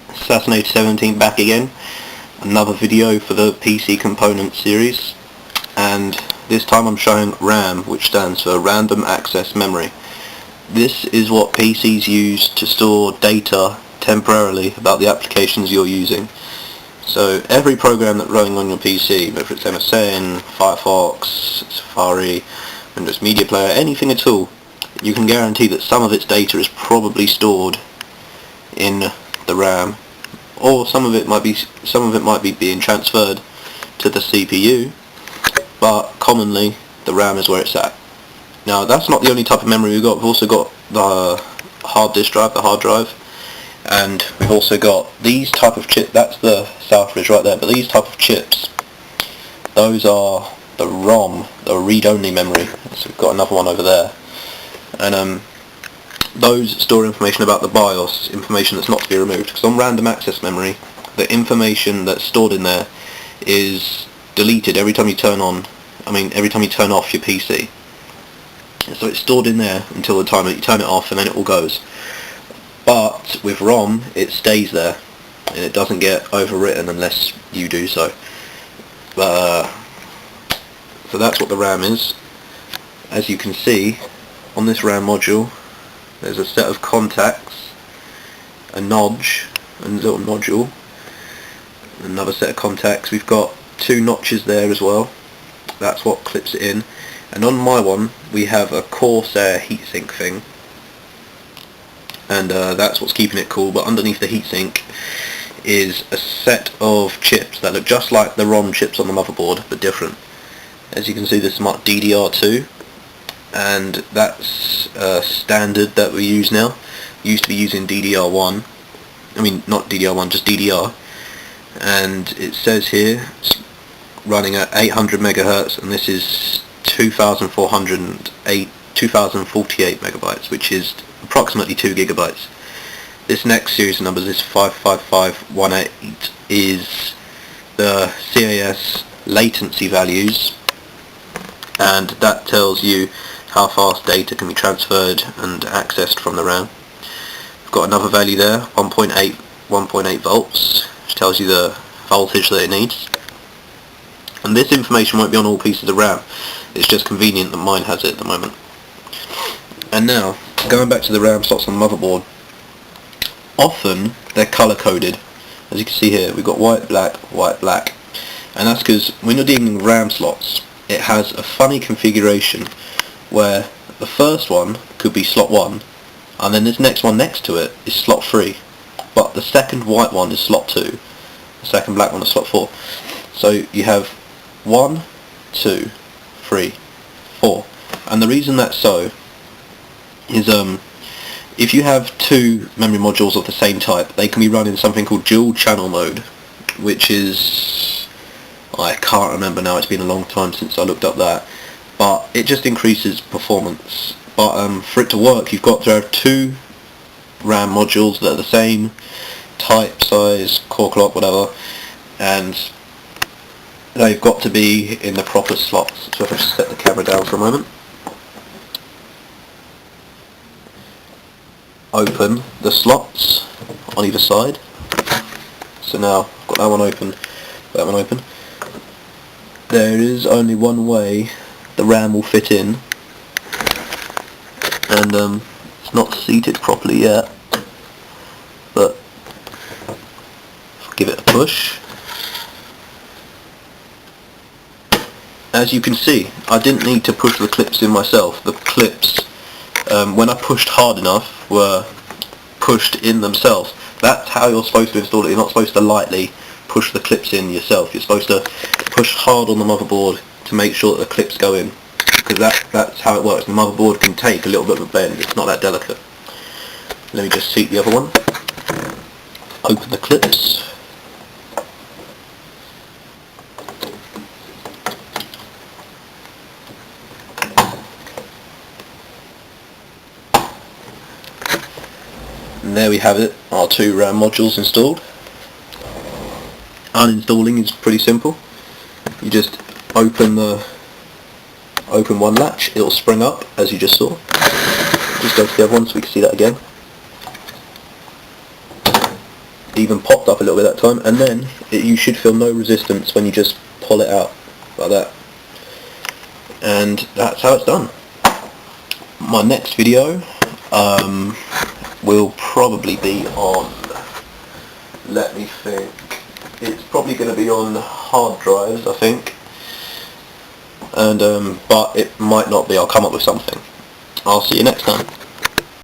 Assassinator17 back again, another video for the PC components series, and this time I'm showing RAM, which stands for Random Access Memory. This is what PCs use to store data temporarily about the applications you're using. So every program that's running on your PC, whether it's MSN, Firefox, Safari, Windows Media Player, anything at all, you can guarantee that some of its data is probably stored in the RAM, or some of it might be being transferred to the CPU, but commonly the RAM is where it's at. Now that's not the only type of memory we've got. We've also got the hard disk drive, the hard drive, and we've also got these type of chips. That's the Southbridge right there, but these type of chips, those are the ROM, the read-only memory. So we've got another one over there, and those store information about the BIOS, information that's not to be removed, because on random access memory the information that's stored in there is deleted every time you turn off your PC. So it's stored in there until the time that you turn it off, and then it all goes. But with ROM it stays there and it doesn't get overwritten unless you do so. So that's what the RAM is. As you can see on this RAM module, there's a set of contacts, a notch, a little nodule, another set of contacts. We've got two notches there as well. That's what clips it in. And on my one we have a Corsair heatsink thing, and that's what's keeping it cool. But underneath the heatsink is a set of chips that look just like the ROM chips on the motherboard, but different. As you can see, this is marked DDR2, and that's standard that we use now. We used to be using DDR1, not DDR1, just DDR, and it says here it's running at 800 megahertz, and this is 2048 megabytes, which is approximately 2 gigabytes. This next series of numbers, this 55518, is the CAS latency values, and that tells you how fast data can be transferred and accessed from the RAM. We've got another value there, 1.8 volts, which tells you the voltage that it needs. And this information won't be on all pieces of RAM. It's just convenient that mine has it at the moment. And now, going back to the RAM slots on the motherboard, often they're color coded. As you can see here, we've got white, black, and that's because when you're dealing with RAM slots, it has a funny configuration where the first one could be slot 1, and then this next one next to it is slot 3, but the second white one is slot 2, the second black one is slot 4. So you have 1, 2, 3, 4, and the reason that's so is if you have two memory modules of the same type, they can be run in something called dual channel mode, which is, I can't remember now, it's been a long time since I looked up that, but it just increases performance. But for it to work, you've got to have two RAM modules that are the same type, size, core clock, whatever, and they've got to be in the proper slots. So if I just set the camera down for a moment, open the slots on either side. So now I've got that one open, that one open. There is only one way the RAM will fit in, and it's not seated properly yet, but give it a push. As you can see, I didn't need to push the clips in myself. The clips, when I pushed hard enough, were pushed in themselves. That's how you're supposed to install it. You're not supposed to lightly push the clips in yourself. You're supposed to push hard on the motherboard to make sure that the clips go in, because that's how it works. The motherboard can take a little bit of a bend. It's not that delicate. Let me just seat the other one. Open the clips. And there we have it, our two RAM modules installed. Uninstalling is pretty simple. You just open one latch, it'll spring up as you just saw. Just go to the other one so we can see that again. even popped up a little bit that time, and then you should feel no resistance when you just pull it out like that. And that's how it's done. My next video will probably be on, let me think, it's probably going to be on hard drives, I think, and but it might not be. I'll come up with something. I'll see you next time.